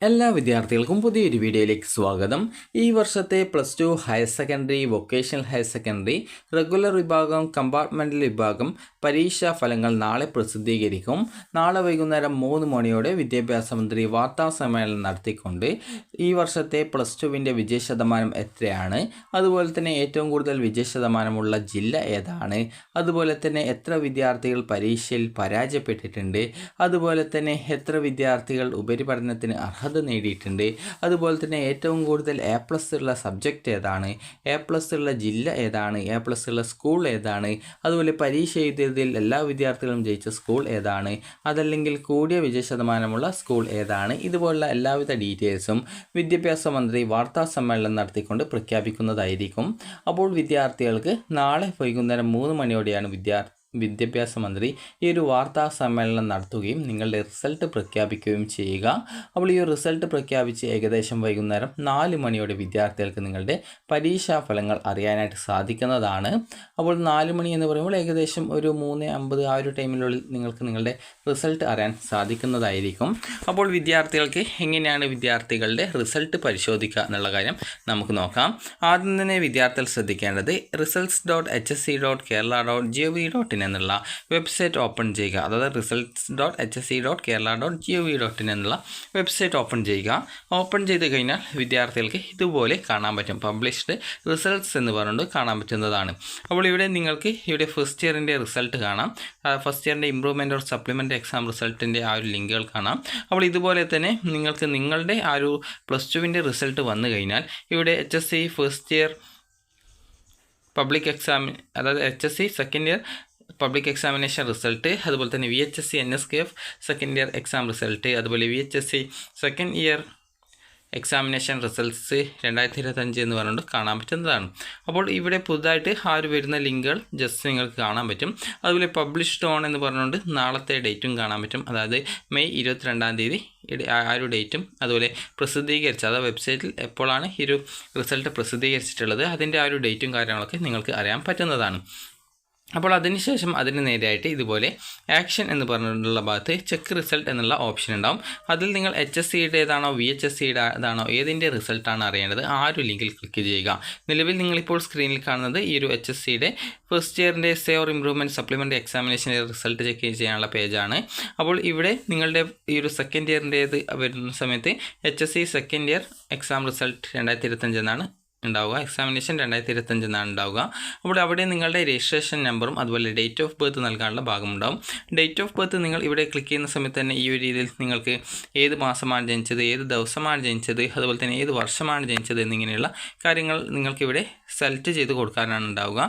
എല്ലാ വിദ്യാർത്ഥികൾക്കും പുതിയൊരു വീഡിയോയിലേക്ക് സ്വാഗതം. ഈ വർഷത്തെ plus two higher secondary, vocational higher secondary, regular വിഭാഗം, കമ്പാർട്ട്മെൻ്റൽ വിഭാഗം പരീക്ഷാ ഫലങ്ങൾ നാളെ പ്രസിദ്ധീകരിക്കും. നാളെ വൈകുന്നേരം 3 മണിയോടെ വിദ്യാഭ്യാസ മന്ത്രി വാർത്താ സമ്മേളനം നടത്തിക്കൊണ്ട് ഈ വർഷത്തെ പ്ലസ് ടുവിൻ്റെ വിജയശതമാനം എത്രയാണ്, അതുപോലെ തന്നെ ഏറ്റവും കൂടുതൽ വിജയശതമാനമുള്ള ജില്ല ഏതാണ്, അതുപോലെ തന്നെ എത്ര വിദ്യാർത്ഥികൾ പരീക്ഷയിൽ പരാജയപ്പെട്ടിട്ടുണ്ട്, അതുപോലെ തന്നെ എത്ര വിദ്യാർത്ഥികൾ ഉപരിപഠനത്തിന് അർഹത നേടിയിട്ടുണ്ട്, അതുപോലെ തന്നെ ഏറ്റവും കൂടുതൽ A+ ഉള്ള സബ്ജക്റ്റ് ഏതാണ്, A+ ഉള്ള ജില്ല ഏതാണ്, A+ ഉള്ള സ്കൂൾ ഏതാണ്, അതുപോലെ പരീക്ഷ എഴുതിയതിൽ എല്ലാ വിദ്യാർത്ഥികളും ജയിച്ച സ്കൂൾ ഏതാണ്, അതല്ലെങ്കിൽ കൂടിയ വിജയശതമാനമുള്ള സ്കൂൾ ഏതാണ്, ഇതുപോലുള്ള എല്ലാവിധ ഡീറ്റെയിൽസും വിദ്യാഭ്യാസ മന്ത്രി വാർത്താ സമ്മേളനം നടത്തിക്കൊണ്ട് പ്രഖ്യാപിക്കുന്നതായിരിക്കും. അപ്പോൾ വിദ്യാർത്ഥികൾക്ക് നാളെ വൈകുന്നേരം 3 മണിയോടെയാണ് വിദ്യാഭ്യാസ മന്ത്രി ഈ ഒരു വാർത്താ സമ്മേളനം നടത്തുകയും നിങ്ങളുടെ റിസൾട്ട് പ്രഖ്യാപിക്കുകയും ചെയ്യുക. അപ്പോൾ ഈ റിസൾട്ട് പ്രഖ്യാപിച്ച് ഏകദേശം വൈകുന്നേരം 4 മണിയോടെ വിദ്യാർത്ഥികൾക്ക് നിങ്ങളുടെ പരീക്ഷാ ഫലങ്ങൾ അറിയാനായിട്ട് സാധിക്കുന്നതാണ്. അപ്പോൾ 4 മണി എന്ന് പറയുമ്പോൾ ഏകദേശം ഒരു 3:50 ആ ഒരു ടൈമിനുള്ളിൽ നിങ്ങൾക്ക് നിങ്ങളുടെ റിസൾട്ട് അറിയാൻ സാധിക്കുന്നതായിരിക്കും. അപ്പോൾ വിദ്യാർത്ഥികൾക്ക് എങ്ങനെയാണ് വിദ്യാർത്ഥികളുടെ റിസൾട്ട് പരിശോധിക്കുക എന്നുള്ള കാര്യം നമുക്ക് നോക്കാം. ആദ്യം തന്നെ വിദ്യാർത്ഥികൾ ശ്രദ്ധിക്കേണ്ടത് results.hsc.kerala.gov.in എന്നുള്ള വെബ്സൈറ്റ് ഓപ്പൺ ചെയ്യുക. അതായത് results.hsc.kerala.gov.in എന്നുള്ള വെബ്സൈറ്റ് ഓപ്പൺ ചെയ്യുക. ഓപ്പൺ ചെയ്ത് കഴിഞ്ഞാൽ വിദ്യാർത്ഥികൾക്ക് ഇതുപോലെ കാണാൻ പറ്റും. പബ്ലിഷ്ഡ് റിസൾട്ട്സ് എന്ന് പറഞ്ഞുകൊണ്ട് കാണാൻ പറ്റുന്നതാണ്. അപ്പോൾ ഇവിടെ നിങ്ങൾക്ക് ഇവിടെ ഫസ്റ്റ് ഇയറിൻ്റെ റിസൾട്ട് കാണാം. ഫസ്റ്റ് ഇയറിൻ്റെ ഇംപ്രൂവ്മെൻറ്റ് ഓർ സപ്ലിമെൻ്റ് എക്സാം റിസൾട്ടിൻ്റെ ആ ഒരു ലിങ്കുകൾ കാണാം. അപ്പോൾ ഇതുപോലെ തന്നെ നിങ്ങൾക്ക് നിങ്ങളുടെ ആ ഒരു പ്ലസ് ടുവിൻ്റെ റിസൾട്ട് വന്നു കഴിഞ്ഞാൽ ഇവിടെ HSC first year public exam, അതായത് HSC second year public examination result, അതുപോലെ തന്നെ VHSC NSKF second year exam result, അതുപോലെ VHSC second year examination results 2025 എന്ന് പറഞ്ഞുകൊണ്ട് കാണാൻ പറ്റുന്നതാണ്. അപ്പോൾ ഇവിടെ പുതുതായിട്ട് ആ ഒരു വരുന്ന ലിങ്കുകൾ ജസ്റ്റ് നിങ്ങൾക്ക് കാണാൻ പറ്റും. അതുപോലെ പബ്ലിഷ്ഡ് ഓൺ എന്ന് പറഞ്ഞുകൊണ്ട് നാളത്തെ ഡേറ്റും കാണാൻ പറ്റും. അതായത് മെയ് 22-ാം തീയതി ആ ഒരു ഡേറ്റും, അതുപോലെ പ്രസിദ്ധീകരിച്ച അതായത് വെബ്സൈറ്റിൽ എപ്പോഴാണ് ഈ ഒരു റിസൾട്ട് പ്രസിദ്ധീകരിച്ചിട്ടുള്ളത് അതിൻ്റെ ആ ഒരു ഡേറ്റും കാര്യങ്ങളൊക്കെ നിങ്ങൾക്ക് അറിയാൻ പറ്റുന്നതാണ്. അപ്പോൾ അതിനുശേഷം അതിന് നേരെയായിട്ട് ഇതുപോലെ ആക്ഷൻ എന്ന് പറഞ്ഞിട്ടുള്ള ഭാഗത്ത് ചെക്ക് റിസൾട്ട് എന്നുള്ള ഓപ്ഷൻ ഉണ്ടാവും. അതിൽ നിങ്ങൾ HSCയുടെ ഏതാണോ VHSCയുടെ ഏതാണോ ഏതിൻ്റെ റിസൾട്ടാണ് അറിയേണ്ടത് ആ ഒരു ലിങ്കിൽ ക്ലിക്ക് ചെയ്യുക. നിലവിൽ നിങ്ങളിപ്പോൾ സ്ക്രീനിൽ കാണുന്നത് ഈ ഒരു HSCയുടെ ഫസ്റ്റ് ഇയറിൻ്റെ എസ്സേ ഓർ ഇംപ്രൂവ്മെൻറ്റ് സപ്ലിമെൻ്റ് എക്സാമിനേഷൻ്റെ റിസൾട്ട് ചെക്ക് ചെയ്യാനുള്ള പേജാണ്. അപ്പോൾ ഇവിടെ നിങ്ങളുടെ ഈ ഒരു സെക്കൻഡ് ഇയറിൻ്റേത് വരുന്ന സമയത്ത് HSC second year exam result 2025 എന്നാണ് ഉണ്ടാവുക. എക്സാമിനേഷൻ 2025 എന്നാണ് ഉണ്ടാവുക. അപ്പോൾ അവിടെ നിങ്ങളുടെ രജിസ്ട്രേഷൻ നമ്പറും അതുപോലെ ഡേറ്റ് ഓഫ് ബർത്ത് നൽകാനുള്ള ഭാഗമുണ്ടാവും. ഡേറ്റ് ഓഫ് ബർത്ത് നിങ്ങൾ ഇവിടെ ക്ലിക്ക് ചെയ്യുന്ന സമയത്ത് തന്നെ ഈ ഒരു രീതിയിൽ നിങ്ങൾക്ക് ഏത് മാസമാണ് ജനിച്ചത്, ഏത് ദിവസമാണ് ജനിച്ചത്, അതുപോലെ തന്നെ ഏത് വർഷമാണ് ജനിച്ചത് എന്നിങ്ങനെയുള്ള കാര്യങ്ങൾ നിങ്ങൾക്കിവിടെ സെലക്ട് ചെയ്ത് കൊടുക്കാനാണ് ഉണ്ടാവുക.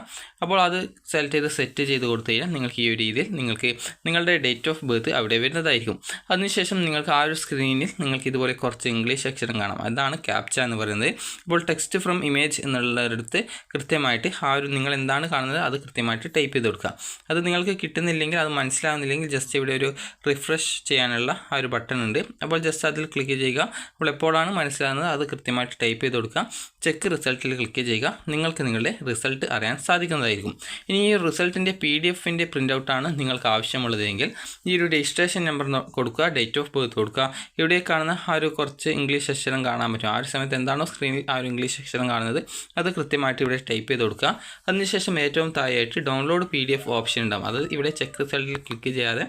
അപ്പോൾ അത് സെറ്റ് ചെയ്ത് കൊടുത്തു കഴിഞ്ഞാൽ നിങ്ങൾക്ക് ഈ ഒരു രീതിയിൽ നിങ്ങൾക്ക് നിങ്ങളുടെ ഡേറ്റ് ഓഫ് ബർത്ത് അവിടെ വരുന്നതായിരിക്കും. അതിനുശേഷം നിങ്ങൾക്ക് ആ ഒരു സ്ക്രീനിൽ നിങ്ങൾക്ക് ഇതുപോലെ കുറച്ച് ഇംഗ്ലീഷ് അക്ഷരം കാണാം. അതാണ് ക്യാപ്ച എന്ന് പറയുന്നത്. ഇപ്പോൾ ടെക്സ്റ്റ് ഫ്രം ഇമേജ് എന്നുള്ളൊരിടത്ത് കൃത്യമായിട്ട് ആ ഒരു നിങ്ങൾ എന്താണ് കാണുന്നത് അത് കൃത്യമായിട്ട് ടൈപ്പ് ചെയ്ത് കൊടുക്കുക. അത് നിങ്ങൾക്ക് കിട്ടുന്നില്ലെങ്കിൽ, അത് മനസ്സിലാവുന്നില്ലെങ്കിൽ ജസ്റ്റ് ഇവിടെ ഒരു റിഫ്രഷ് ചെയ്യാനുള്ള ആ ഒരു ബട്ടൺ ഉണ്ട്. അപ്പോൾ ജസ്റ്റ് അതിൽ ക്ലിക്ക് ചെയ്യുക. അപ്പോൾ എപ്പോഴാണ് മനസ്സിലാകുന്നത് അത് കൃത്യമായിട്ട് ടൈപ്പ് ചെയ്ത് കൊടുക്കുക. ചെക്ക് റിസൾട്ടിൽ ക്ലിക്ക് ചെയ്യുക. നിങ്ങൾക്ക് നിങ്ങളുടെ റിസൾട്ട് അറിയാൻ സാധിക്കുന്നതായിരിക്കും. ഇനി ഈ റിസൾട്ടിൻ്റെ PDF-ൻ്റെ പ്രിൻ്റ് ഔട്ടാണ് നിങ്ങൾക്ക് ആവശ്യമുള്ളതെങ്കിൽ ഈ ഒരു രജിസ്ട്രേഷൻ നമ്പർ കൊടുക്കുക, ഡേറ്റ് ഓഫ് ബർത്ത് കൊടുക്കുക. ഇവിടെ കാണുന്ന ആ ഒരു കുറച്ച് ഇംഗ്ലീഷ് അക്ഷരം കാണാൻ പറ്റും. ആ ഒരു സമയത്ത് എന്താണോ സ്ക്രീനിൽ ആ ഒരു ഇംഗ്ലീഷ് അക്ഷരം കാണുന്നത് അത് കൃത്യമായിട്ട് ഇവിടെ ടൈപ്പ് ചെയ്ത് കൊടുക്കുക. അതിനുശേഷം ഏറ്റവും താഴെയായിട്ട് ഡൗൺലോഡ് PDF ഓപ്ഷൻ ഉണ്ടാകും. അത് ഇവിടെ ചെക്ക് റിസൾട്ടിൽ ക്ലിക്ക് ചെയ്യാതെ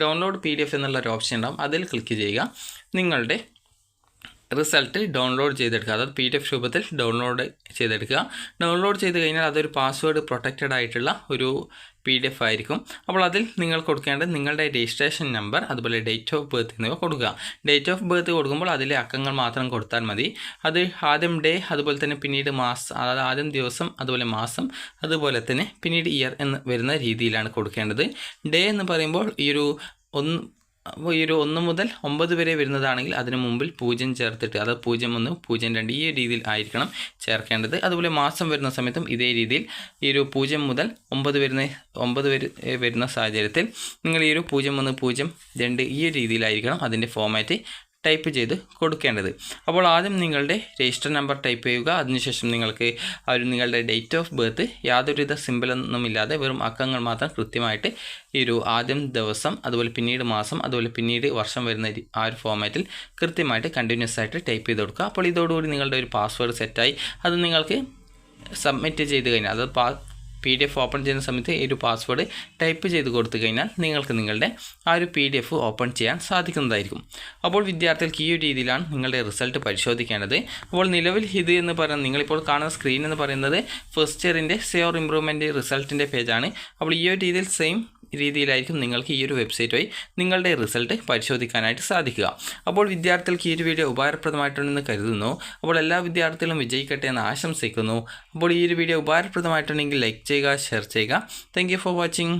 ഡൗൺലോഡ് PDF എന്നുള്ള ഒരു ഓപ്ഷൻ ഉണ്ടാകും. അതിൽ ക്ലിക്ക് ചെയ്യുക. നിങ്ങളുടെ റിസൾട്ട് ഡൗൺലോഡ് ചെയ്തെടുക്കുക. അതായത് PDF രൂപത്തിൽ ഡൗൺലോഡ് ചെയ്തെടുക്കുക. ഡൗൺലോഡ് ചെയ്ത് കഴിഞ്ഞാൽ അതൊരു പാസ്വേഡ് പ്രൊട്ടക്റ്റഡ് ആയിട്ടുള്ള ഒരു PDF ആയിരിക്കും. അപ്പോൾ അതിൽ നിങ്ങൾ കൊടുക്കേണ്ടത് നിങ്ങളുടെ രജിസ്ട്രേഷൻ നമ്പർ, അതുപോലെ ഡേറ്റ് ഓഫ് ബർത്ത് എന്നിവ കൊടുക്കുക. ഡേറ്റ് ഓഫ് ബർത്ത് കൊടുക്കുമ്പോൾ അതിലെ അക്കങ്ങൾ മാത്രം കൊടുത്താൽ മതി. അത് ആദ്യം ഡേ, അതുപോലെ തന്നെ പിന്നീട് മാസം, അതായത് ആദ്യം ദിവസം, അതുപോലെ മാസം, അതുപോലെ തന്നെ പിന്നീട് ഇയർ എന്ന് വരുന്ന രീതിയിലാണ് കൊടുക്കേണ്ടത്. ഡേ എന്ന് പറയുമ്പോൾ ഈ ഒരു 1 മുതൽ 9 വരെ വരുന്നതാണെങ്കിൽ അതിന് മുമ്പിൽ 0 ചേർത്തിട്ട്, അതായത് 01, 02 ഈ രീതിയിൽ ആയിരിക്കണം ചേർക്കേണ്ടത്. അതുപോലെ മാസം വരുന്ന സമയത്തും ഇതേ രീതിയിൽ ഈ ഒരു 0 മുതൽ 9 വരുന്ന സാഹചര്യത്തിൽ നിങ്ങൾ ഈ ഒരു 01, 02 ഈ രീതിയിലായിരിക്കണം അതിൻ്റെ ഫോമാറ്റ് ടൈപ്പ് ചെയ്ത് കൊടുക്കേണ്ടത്. അപ്പോൾ ആദ്യം നിങ്ങളുടെ രജിസ്റ്റർ നമ്പർ ടൈപ്പ് ചെയ്യുക. അതിനുശേഷം നിങ്ങൾക്ക് നിങ്ങളുടെ ഡേറ്റ് ഓഫ് ബർത്ത് യാതൊരുവിധ സിമ്പിളൊന്നുമില്ലാതെ വെറും അക്കങ്ങൾ മാത്രം കൃത്യമായിട്ട് ഈ ഒരു ആദ്യം ദിവസം, അതുപോലെ പിന്നീട് മാസം, അതുപോലെ പിന്നീട് വർഷം വരുന്ന ആ ഒരു ഫോമാറ്റിൽ കൃത്യമായിട്ട് കണ്ടിന്യൂസ് ആയിട്ട് ടൈപ്പ് ചെയ്ത് കൊടുക്കുക. അപ്പോൾ ഇതോടുകൂടി നിങ്ങളുടെ ഒരു പാസ്വേഡ് സെറ്റായി. അത് നിങ്ങൾക്ക് സബ്മിറ്റ് ചെയ്ത് കഴിഞ്ഞാൽ, അത് PDF ഓപ്പൺ ചെയ്യുന്ന സമയത്ത് ഈ ഒരു പാസ്വേഡ് ടൈപ്പ് ചെയ്ത് കൊടുത്തു കഴിഞ്ഞാൽ നിങ്ങൾക്ക് നിങ്ങളുടെ ആ ഒരു PDF ഓപ്പൺ ചെയ്യാൻ സാധിക്കുന്നതായിരിക്കും. അപ്പോൾ വിദ്യാർത്ഥികൾക്ക് ഈ ഒരു രീതിയിലാണ് നിങ്ങളുടെ റിസൾട്ട് പരിശോധിക്കേണ്ടത്. അപ്പോൾ നിലവിൽ ഇത് എന്ന് പറയുന്നത്, നിങ്ങളിപ്പോൾ കാണുന്ന സ്ക്രീൻ എന്ന് പറയുന്നത് ഫസ്റ്റ് ഇയറിൻ്റെ സേവർ ഇംപ്രൂവ്മെൻറ്റ് റിസൾട്ടിൻ്റെ പേജാണ്. അപ്പോൾ ഈ ഒരു രീതിയിൽ സെയിം രീതിയിലായിരിക്കും നിങ്ങൾക്ക് ഈ ഒരു വെബ്സൈറ്റ് വഴി നിങ്ങളുടെ റിസൾട്ട് പരിശോധിക്കാനായിട്ട് സാധിക്കുക. അപ്പോൾ വിദ്യാർത്ഥികൾക്ക് ഈ ഒരു വീഡിയോ ഉപകാരപ്രദമായിട്ടുണ്ടെന്ന് കരുതുന്നു. അപ്പോൾ എല്ലാ വിദ്യാർത്ഥികളും വിജയിക്കട്ടെ എന്ന് ആശംസിക്കുന്നു. അപ്പോൾ ഈ ഒരു വീഡിയോ ഉപകാരപ്രദമായിട്ടുണ്ടെങ്കിൽ ലൈക്ക് ചെയ്യുക, ഷെയർ ചെയ്യുക. Thank you for watching.